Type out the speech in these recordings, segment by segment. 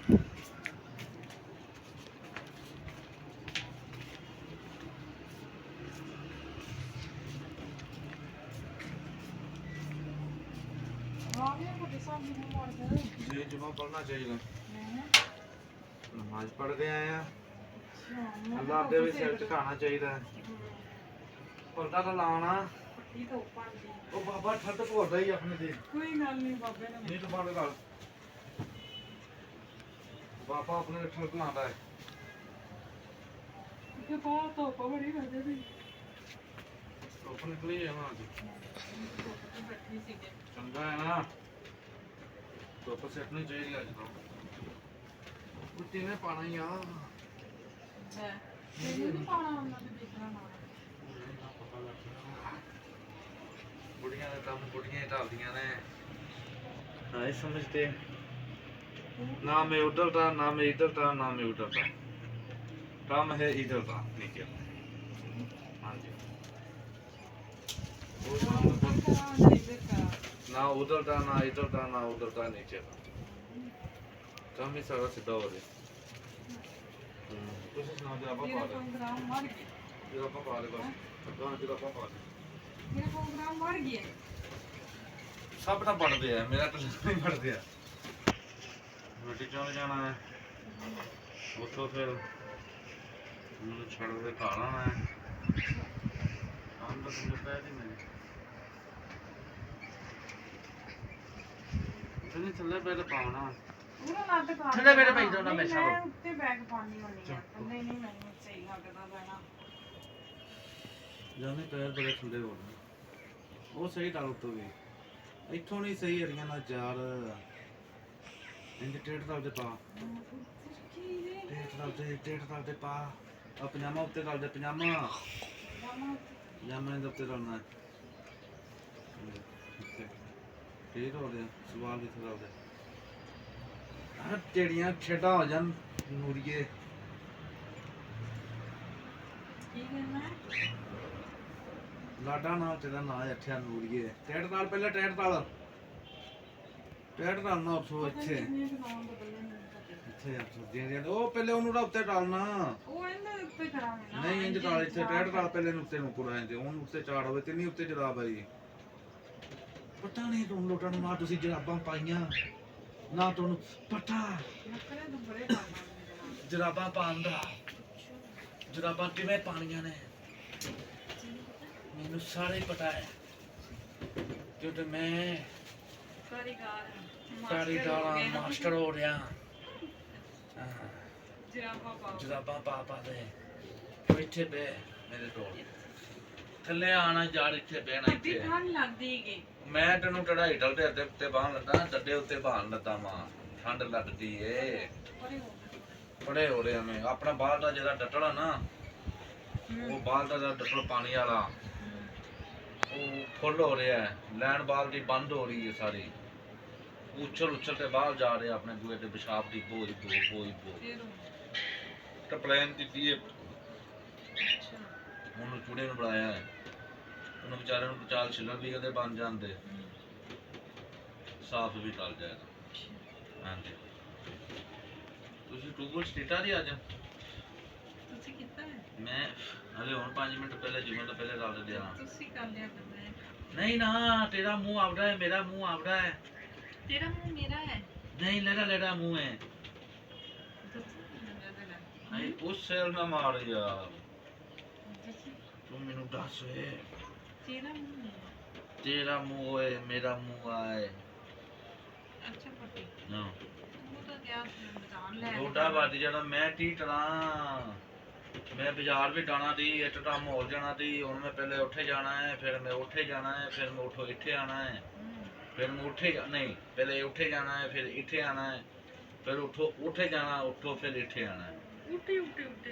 जी जुमा पढ़ना चाहिए नमाज पढ़ के आए हैं अल्लाह दे भी सिर झुकाना चाहिए पर्दा तो लाना ओ बाबा ठंड भोरदा ही अपने दे कोई गल नहीं बाबे ने नहीं तो बंद कर बाबा अपने ठंड लांदा है के बाहर तो बड़ी वजह दी धुप निकली है ना आज बैठी सी के चंगा है ना धुप सेटनी चाहिए अज तो कुत्ती ने पाना ही आ है ये नहीं पाना उन्होंने तो देखना ना बुढ़िया का काम बुढ़िया ही टालदियां ने नहीं समझते ना मैं उधर था ना मैं इधर था ना मैं उधर था काम है इधर था नीचे हाँ जी वो ना उधर था ना इधर था ना उधर था नीचे था काम ही सारा सीधा हो रहा कुछ सुना दे आप पा दे प्रोग्राम मर गया जो आप पा दे बस गाना जो आप पा दे मेरा प्रोग्राम मर गया सब ना पढ़ते हैं मेरा तो नहीं पढ़ते हैं रोटी चौल जाना है उठो फिर उन्होंने छड़ के खाना है काम तो तुझे पैर ही मेरे इतनी थल्ले पैर पाना पूरा नाट कर थल्ले पैर पाई दो ना मैं सब मैं उत्ते बैग पानी होनी है थल्ले नहीं मैंने सही लगदा बैना जाने पैर बड़े ठंडे हो रहे वो सही डाल तो भी इथों नहीं सही हरियां ना यार इंज टेढ़ डाल दे पा टेढ़ डाल दे पा अब पजामा उत्ते डाल दे पजामा पजामा दे उत्ते डालना ठीक हो गया सवाल किथे डाल दे हां टेड़ियां छेड़ा हो जान नूरिए ठीक है मैं लाडा ना तेरा ना अठिया नूरिए टेढ़ डाल पहले टेढ़ डाल ना उसो ਇੱਥੇ ਇੱਥੇ ਸਬਜ਼ੀਆਂ ਦੇ ਉਹ ਪਹਿਲੇ ਉਹਨੂੰ ਉੱਤੇ ਡਾਲਣਾ ਉਹ ਇਹਦੇ ਉੱਤੇ ਕਰਾਂਗੇ ਨਾ ਨਹੀਂ ਇੰਜ ਡਾਲ ਇੱਥੇ ਟੈਟ ਡਾਲ ਪਹਿਲੇ ਨੂੰ ਉੱਤੇ ਨੂੰ ਪੁਰਾ ਇੰਜ ਉਹਨੂੰ ਉੱਤੇ ਚਾੜ ਹੋਵੇ ਤੇ ਨਹੀਂ ਉੱਤੇ ਜਰਾਬ ਆਈ ਪਤਾ ਨਹੀਂ ਤੁਹਾਨੂੰ ਲੋਟਾਂ ਨੂੰ ਨਾ ਤੁਸੀਂ ਜਰਾਬਾਂ ਪਾਈਆਂ ਨਾ ਤੁਹਾਨੂੰ ਪਤਾ ਨਖਰੇ ਤਾਂ ਬੜੇ ਕਰਨਾ ਜਰਾਬਾਂ ਪਾਉਣ ਦਾ ਜਰਾਬਾਂ ਕਿਵੇਂ ਪਾਣੀਆਂ ਨੇ ਮੈਨੂੰ ਸਾਰੇ ਪਤਾ ਹੈ ਕਿਉਂਕਿ ਮੈਂ ਕਾਰੀਗਰ ਮਾਸਟਰ ਹੋ ਰਿਹਾ ਜਰਾਬਾਂ ਪਾ ਦੇ ਇੱਥੇ ਬੈ ਮੇਰੇ ਕੋਲ ਥੱਲੇ ਆਣਾ ਯਾਰ ਇੱਥੇ ਬਹਿਣਾ ਇੱਥੇ ਠੰਡ ਲੱਗਦੀ ਹੈਗੀ ਮੈਂ ਤੈਨੂੰ ਚੜਾਈ ਢਲਦੇ ਅੱਧੇ ਉੱਤੇ ਬਾਹਣ ਲੱਗਾ ਡੱਡੇ ਉੱਤੇ ਬਾਹਣ ਲੱਗਾ ਮਾਂ ਠੰਡ ਲੱਗਦੀ ਏ ਬੜੇ ਹੋ ਰਿਹਾ ਮੈਂ ਆਪਣਾ ਬਾਹਰ ਦਾ ਜਿਹੜਾ ਡੱਟੜਾ ਨਾ ਉਹ ਬਾਹਰ ਦਾ ਡੱਟੜ ਪਾਣੀ ਵਾਲਾ ਉਹ ਫੁੱਲ ਹੋ ਰਿਹਾ ਹੈ ਲੈਣ ਬਾਲ ਦੀ ਬੰਦ ਹੋ ਰਹੀ ਹੈ ਸਾਰੀ उछल ते बाहर जा रहे अपने बुए ते पेशाब दी बोझ टपलैन दी है ਉਹਨੂੰ ਚੂੜੇ ਨੂੰ ਬਣਾਇਆ ਹੈ ਉਹਨੂੰ ਵਿਚਾਰੇ ਨੂੰ ਚਾਲ ਛਿੱਲਣ ਵੀ ਕਦੇ ਬਣ ਜਾਂਦੇ ਸਾਫ ਵੀ ਕਰ ਜਾਏਗਾ ਹਾਂਜੀ ਤੁਸੀਂ ਟੂਬਲ ਸਟੇਟਾ ਦੀ ਅੱਜ ਤੁਸੀਂ ਕੀਤਾ ਹੈ ਮੈਂ ਹਲੇ ਹੁਣ 5 ਮਿੰਟ ਪਹਿਲੇ ਜਿਵੇਂ ਤੋਂ ਪਹਿਲੇ ਲਾ ਦਿਆ ਤੁਸੀਂ ਕਰ ਲਿਆ ਬੰਦਾ ਨਹੀਂ ਨਾ ਤੇਰਾ ਮੂੰਹ ਆਵੜਾ ਹੈ ਮੇਰਾ ਮੂੰਹ ਆਵੜਾ ਹੈ तेरा मुंह मेरा है नहीं लेड़ा मुंह है नहीं उस सेल ना मार यार तुम मेनू दस है तेरा मुंह है मेरा मुंह है अच्छा पति ना तू तो क्या जान ले छोटा बाटी जड़ा मैं टी टला मैं बाजार भी जाना थी एक टाइम हो जाना थी हुन मैं पहले उठे जाना है फिर मैं उठे जाना है फिर मैं उठो इत्थे आना है फिर मैं उठे नहीं पहले उठे जाना है फिर इत्थे आना है फिर उठे जाना उठो फिर इत्थे आना है उठे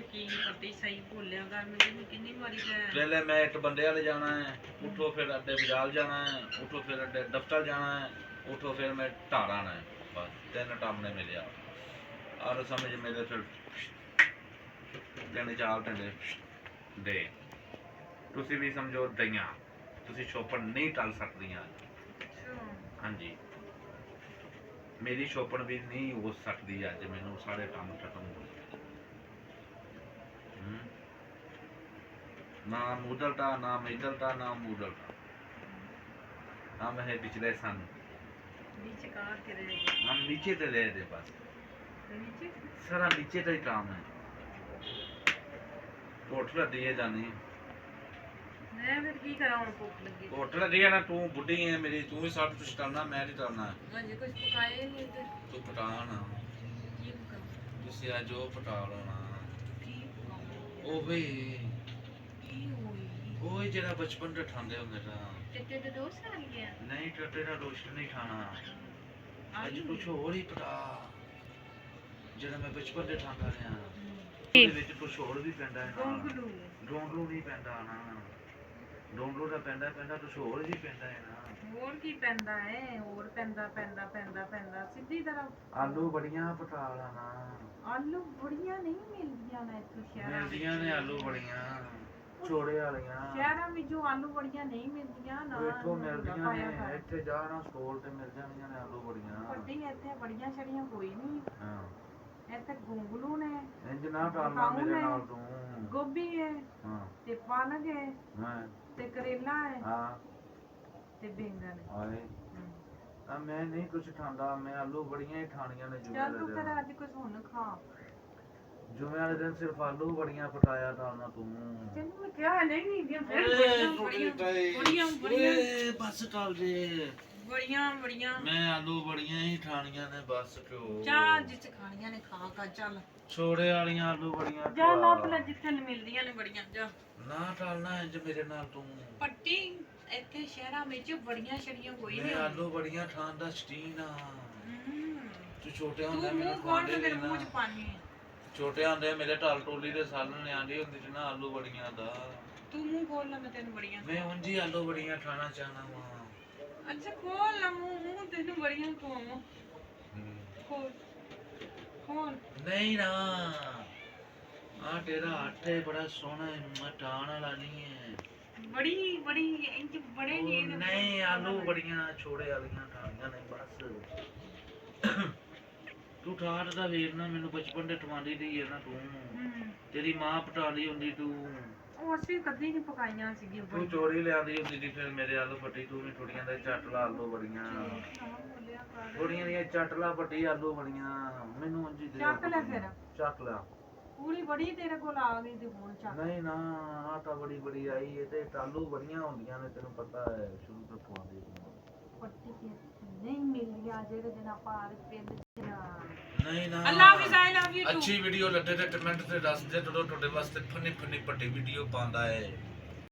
की पति सही बोलिया कर मैं कितनी बारी गया पहले मैं एक बंदे वाले जाना है उठो फिर अड्डे बाजार जाना है उठो फिर अड्डे दफ्तर जाना है उठो फिर मैं ढार आना है बस 3 टामने मिले और समझ मेरे फिर 3-4 घंटे दे तुसी भी समझो दइयां तुसी शोपन नहीं टल सकदियां हाँ जी ਮੇਰੀ ਸ਼ੋਪਣ ਵੀ ਨਹੀਂ ਹੋ ਸਕਦੀ ਅੱਜ, ਮੈਨੂੰ ਸਾਰੇ ਕੰਮ ਖਤਮ ਹੋ ਗਏ। ਨਾ ਮੂਦਲਤਾ, ਨਾ ਮੇਦਲਤਾ, ਨਾ ਮੂਦਲਤਾ, हम है पिछले सन, नीचे कहाँ के रह गए? हम नीचे से रहे थे बस, नीचे सारा नीचे का ही काम है। होटल दिए जानी, मैं फिर की करा हूँ, भूख लगी। होटल दिए ना, तू बुढ़ी है मेरी, तू ही सब कुछ करना, मैं नहीं करना। हाँ जी, कुछ पकाए नहीं इधर। तू पटाना, की पकाऊं? जिसे आज जो पटा लेना। की पकाऊं? ओ भाई, की हुई? ओए जेड़ा बचपन दे ठांदे हुंदे ना, तेरे तो 2 साल गया। नहीं टट्टे दा रोशन नहीं खाना, आज आलू? कुछ होर ही पटा, जेड़ा मैं बचपन दे ठांदा रहा। ਉਹਦੇ ਵਿੱਚ ਕੁਛ ਹੋਰ ਵੀ ਪੈਂਦਾ ਹੈ ਨਾ, गोंगलू। ਡੋਂਗਲੂ ਨਹੀਂ ਪੈਂਦਾ ਨਾ, ਡੋਂਗਲੂ ਦਾ ਪੈਂਦਾ ਕੁਛ ਹੋਰ ਵੀ ਪੈਂਦਾ ਹੈ ਨਾ। ਹੋਰ ਕੀ ਪੈਂਦਾ ਹੈ? ਹੋਰ ਪੈਂਦਾ ਸਿੱਧੀ ਤਰ੍ਹਾਂ। ਆਲੂ ਬੜੀਆਂ ਪਟਾ ਲੈਣਾ, ਆਲੂ ਬੜੀਆਂ ਨਹੀਂ ਮਿਲਦੀਆਂ ਨਾ ਇੱਥੇ ਸ਼ਹਿਰਾਂ ਵਿੱਚ। ਮਿਲਦੀਆਂ ਨੇ ਆਲੂ ਬੜੀਆਂ, ਛੋੜੇ ਵਾਲੀਆਂ ਸ਼ਹਿਰਾਂ ਵਿੱਚ ਜੋ ਆਲੂ ਬੜੀਆਂ ਨਹੀਂ ਮਿਲਦੀਆਂ ਨਾ, ਉਹ ਇੱਥੋਂ ਮਿਲਦੀਆਂ ਪਾਇਆ ਨੇ, ਕਰ। ਇੱਥੇ ਜਾ ਨਾ ਸਟੋਰ ਤੇ ਮਿਲ ਜਾਂਦੀਆਂ ਨੇ ਆਲੂ ਬੜੀਆਂ। ਵੱਡੀ ਇੱਥੇ ਬੜੀਆਂ ਛੜੀਆਂ ਕੋਈ ਨਹੀਂ, ਹਾਂ ਇੱਥੇ ਗੋਂਗਲੂ ਨੇ, ਇੰਜ ਨਾ ਕਰਨਾ ਮੇਰੇ ਨਾਲ ਤੂੰ। ਗੋਭੀ ਹੈ ਹਾਂ ਤੇ ਪਾਲਕ ਹੈ ਹਾਂ ਤੇ ਕਰੇਲਾ ਹੈ ਹਾਂ ਤੇ ਬੈਂਗਣ ਹੈ। ਆਏ ਆ, ਮੈਂ ਨਹੀਂ ਕੁਛ ਖਾਂਦਾ, ਮੈਂ ਆਲੂ ਬੜੀਆਂ ਹੀ ਖਾਣੀਆਂ ਨੇ ਜੁਮੇ ਚੱਲ ਤੂੰ ਦੇ ਫਿਰ ਦਿਨ। ਅੱਜ ਕੁਝ ਹੁਣ ਖਾ। ਜੁਮੇ ਵਾਲੇ ਦਿਨ ਸਿਰਫ ਆਲੂ ਬੜੀਆਂ ਪਟਾਇਆ ਕਰਨਾ ਤੂੰ। ਤੈਨੂੰ ਮੈਂ ਕਿਹਾ ਨਹੀਂ ਦੀਆਂ ਫਿਰ ਬਸ ਕਰ ਦੇ, ਬੜੀਆਂ ਮੈਂ ਆਲੂ ਬੜੀਆਂ ਹੀ ਖਾਣੀਆਂ ਨੇ ਬਸ। ਕਿਉਂ ਚਾਹ ਜਿੱਚ ਖਾਣੀਆਂ ਨੇ ਖਾ ਕਾ ਚੱਲ ਛੋੜੇ ਵਾਲੀਆਂ ਆਲੂ ਬੜੀਆਂ ਜਾ ਖਵਾ। ਲੱਭ ਲੈ ਜਿੱਥੇ ਮਿਲਦੀਆਂ ਨੇ ਬੜੀਆਂ। ਜਾ ਨਾ ਟਾਲਣਾ ਇੰਜ ਮੇਰੇ ਨਾਲ ਤੂੰ। ਪੱਟੀ ਇੱਥੇ ਸ਼ਹਿਰਾਂ ਵਿੱਚ ਬੜੀਆਂ ਛੜੀਆਂ ਕੋਈ ਮੈਂ ਨਹੀਂ। ਆਲੂ ਬੜੀਆਂ ਖਾਣ ਦਾ ਸ਼ੌਕੀਨ ਆ। ਤੂੰ ਛੋਟੇ ਤੂੰ ਹੁੰਦੇ ਮੂੰਹ ਮੈਨੂੰ ਖੋਲ ਕੇ ਖਵਾਉਂਦੇ ਤੇਰੇ ਮੂੰਹ ਨਾ, ਚ ਪਾਣੀ। ਛੋਟੇ ਹੁੰਦੇ ਮੇਰੇ ਟਾਲ ਟੋਲੀ ਦੇ ਸਾਲਣ ਆਂਦੀ ਹੁੰਦੀ ਸੀ ਨਾ ਆਲੂ ਬੜੀਆਂ ਦਾ। ਤੂੰ ਮੂੰਹ ਖੋਲ ਲੈ, ਮੈਂ ਤੈਨੂੰ ਬੜੀਆਂ। ਮੈਂ ਉਂਝ ਹੀ ਆਲੂ ਬੜੀਆਂ ਖਾਣਾ ਚਾਹਨਾ ਵਾਂ। ਅੱਛਾ ਖੋਲ ਲੈ ਮੂੰਹ, ਤੈਨੂੰ ਬੜੀਆਂ ਖਵਾਵਾਂ। ਖੋਲ ਖੋਲ। ਨਹੀਂ ਨਾ, ਆ ਤੇਰਾ ਆਟੇ ਬੜਾ ਸੋਹਣਾ ਹੈ, ਮਟਾਣ ਵਾਲਾ ਨਹੀਂ ਹੈ। ਬੜੀ ਇੰਜ ਬੜੇ ਉਹ ਨਹੀਂ ਨਹੀਂ ਆਲੂ ਬੜੀਆਂ ਛੋੜੇ ਵਾਲੀਆਂ ਖਾਣੀਆਂ ਨੇ ਬਸ। ਤੂੰ ਠਾਠ ਦਾ ਵੀਰ ਨਾ, ਮੈਨੂੰ ਬਚਪਨ ਦੇ ਟਵਾਂਦੀ ਦੀ ਹੈ ਨਾ ਤੂੰ। ਤੇਰੀ ਮਾਂ ਪਟਾਉਂਦੀ ਹੁੰਦੀ ਤੂੰ, ਉਹ ਅਸੀਂ ਕਦੀ ਨਹੀਂ ਪਕਾਈਆਂ ਸੀਗੀਆਂ ਤੂੰ ਚੋਰੀ ਲਿਆਂਦੀ ਹੁੰਦੀ ਸੀ ਫਿਰ ਮੇਰੇ ਆਲੂ ਪੱਟੀ। ਤੂੰ ਵੀ ਥੋੜੀਆਂ ਦੇ ਚੱਟ ਲਾ ਆਲੂ ਬੜੀਆਂ, ਥੋੜੀਆਂ ਦੀਆਂ ਚੱਟ ਲਾ ਵੱਡੀ ਆਲੂ ਬੜੀਆਂ। ਮੈਨੂੰ ਉਂਝ ਹੀ ਦੇ ਚੱਕ ਲੈ ਫਿਰ। ਚੱਕ ਲਿਆ। ਪੂਰੀ ਬੜੀ ਤੇਰੇ ਕੋਲ ਆ ਗਈ ਤੇ ਹੁਣ ਚੱਕ। ਨਹੀਂ ਨਾ, ਆ ਤਾਂ ਬੜੀ ਆਈ ਹੈ ਤੇ ਆਲੂ ਬੜੀਆਂ ਹੁੰਦੀਆਂ ਨੇ, ਤੈਨੂੰ ਪਤਾ ਹੈ ਸ਼ੁਰੂ ਤੋਂ ਖਵਾਉਂਦੀ ਪੱਟੀ ਕੇ ਨਹੀਂ ਮਿਲਿਆ ਜਿਹੜੇ ਦਿਨ ਆਪਾਂ ਪਿੰਡ ਚ। ਨਹੀਂ ਨਾ। ਅੱਲਾ ਹਾਫਿਜ਼, ਆਈ ਲਵ ਯੂ ਟੂ। ਅੱਛੀ ਵੀਡੀਓ ਲੱਗੇ ਤੇ ਕਮੈਂਟ ਤੇ ਦੱਸ ਦੇ, ਤੁਹਾਡੇ ਵਾਸਤੇ ਫਨੀ ਪੱਟੀ ਵੀਡੀਓ ਪਾਉਂਦਾ ਹੈ।